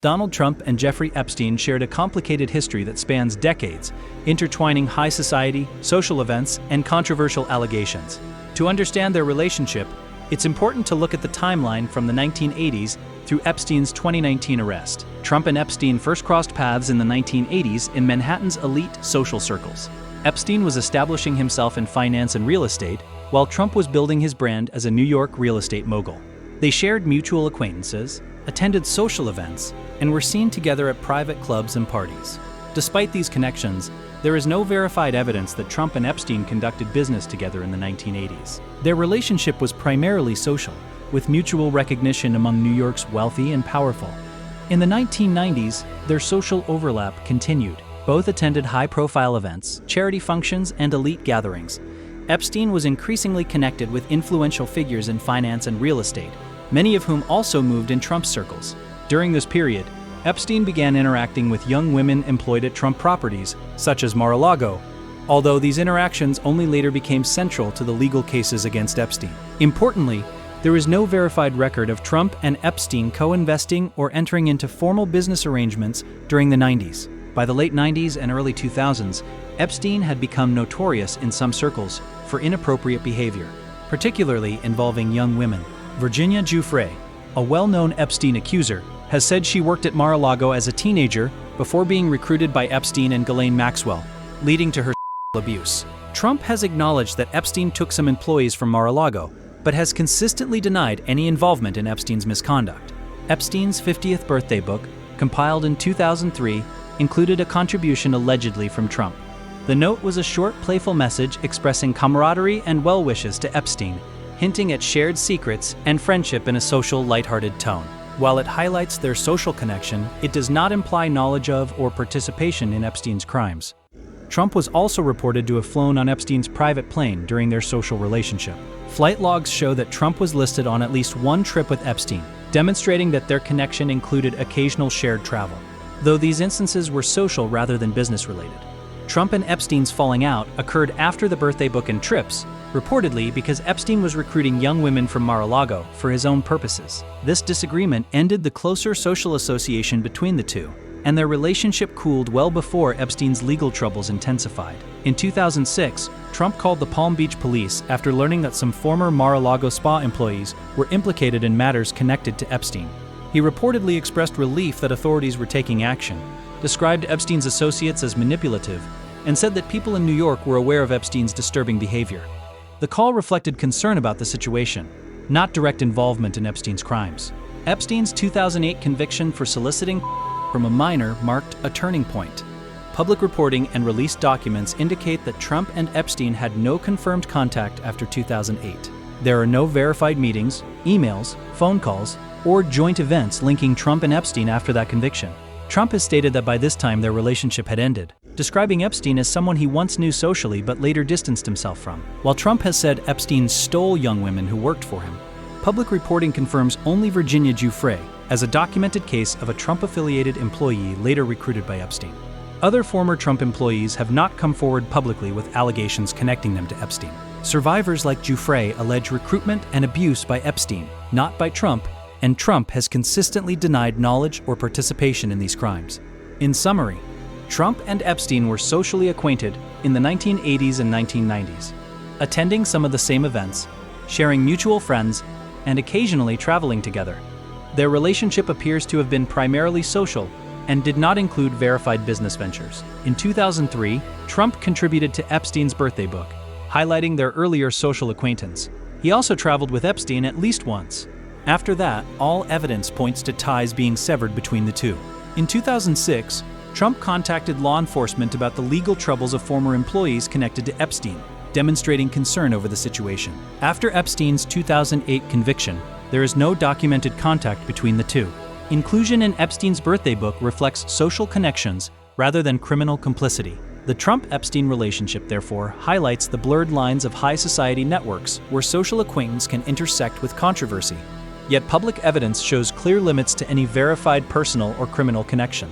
Donald Trump and Jeffrey Epstein shared a complicated history that spans decades, intertwining high society, social events, and controversial allegations. To understand their relationship, it's important to look at the timeline from the 1980s through Epstein's 2019 arrest. Trump and Epstein first crossed paths in the 1980s in Manhattan's elite social circles. Epstein was establishing himself in finance and real estate, while Trump was building his brand as a New York real estate mogul. They shared mutual acquaintances, attended social events, and were seen together at private clubs and parties. Despite these connections, there is no verified evidence that Trump and Epstein conducted business together in the 1980s. Their relationship was primarily social, with mutual recognition among New York's wealthy and powerful. In the 1990s, their social overlap continued. Both attended high-profile events, charity functions, and elite gatherings. Epstein was increasingly connected with influential figures in finance and real estate, many of whom also moved in Trump's circles. During this period, Epstein began interacting with young women employed at Trump properties, such as Mar-a-Lago, although these interactions only later became central to the legal cases against Epstein. Importantly, there is no verified record of Trump and Epstein co-investing or entering into formal business arrangements during the 90s. By the late 90s and early 2000s, Epstein had become notorious in some circles for inappropriate behavior, particularly involving young women. Virginia Giuffre, a well-known Epstein accuser, has said she worked at Mar-a-Lago as a teenager before being recruited by Epstein and Ghislaine Maxwell, leading to her abuse. Trump has acknowledged that Epstein took some employees from Mar-a-Lago, but has consistently denied any involvement in Epstein's misconduct. Epstein's 50th birthday book, compiled in 2003, included a contribution allegedly from Trump. The note was a short, playful message expressing camaraderie and well wishes to Epstein, hinting at shared secrets and friendship in a social, lighthearted tone. While it highlights their social connection, it does not imply knowledge of or participation in Epstein's crimes. Trump was also reported to have flown on Epstein's private plane during their social relationship. Flight logs show that Trump was listed on at least one trip with Epstein, demonstrating that their connection included occasional shared travel, though these instances were social rather than business-related. Trump and Epstein's falling out occurred after the birthday book and trips, reportedly because Epstein was recruiting young women from Mar-a-Lago for his own purposes. This disagreement ended the closer social association between the two, and their relationship cooled well before Epstein's legal troubles intensified. In 2006, Trump called the Palm Beach police after learning that some former Mar-a-Lago spa employees were implicated in matters connected to Epstein. He reportedly expressed relief that authorities were taking action, described Epstein's associates as manipulative, and said that people in New York were aware of Epstein's disturbing behavior. The call reflected concern about the situation, not direct involvement in Epstein's crimes. Epstein's 2008 conviction for soliciting from a minor marked a turning point. Public reporting and released documents indicate that Trump and Epstein had no confirmed contact after 2008. There are no verified meetings, emails, phone calls, or joint events linking Trump and Epstein after that conviction. Trump has stated that by this time their relationship had ended, describing Epstein as someone he once knew socially but later distanced himself from. While Trump has said Epstein stole young women who worked for him, public reporting confirms only Virginia Giuffre as a documented case of a Trump-affiliated employee later recruited by Epstein. Other former Trump employees have not come forward publicly with allegations connecting them to Epstein. Survivors like Giuffre allege recruitment and abuse by Epstein, not by Trump, and Trump has consistently denied knowledge or participation in these crimes. In summary, Trump and Epstein were socially acquainted in the 1980s and 1990s, attending some of the same events, sharing mutual friends, and occasionally traveling together. Their relationship appears to have been primarily social and did not include verified business ventures. In 2003, Trump contributed to Epstein's birthday book, highlighting their earlier social acquaintance. He also traveled with Epstein at least once. After that, all evidence points to ties being severed between the two. In 2006, Trump contacted law enforcement about the legal troubles of former employees connected to Epstein, demonstrating concern over the situation. After Epstein's 2008 conviction, there is no documented contact between the two. Inclusion in Epstein's birthday book reflects social connections rather than criminal complicity. The Trump-Epstein relationship, therefore, highlights the blurred lines of high society networks where social acquaintance can intersect with controversy. Yet public evidence shows clear limits to any verified personal or criminal connection.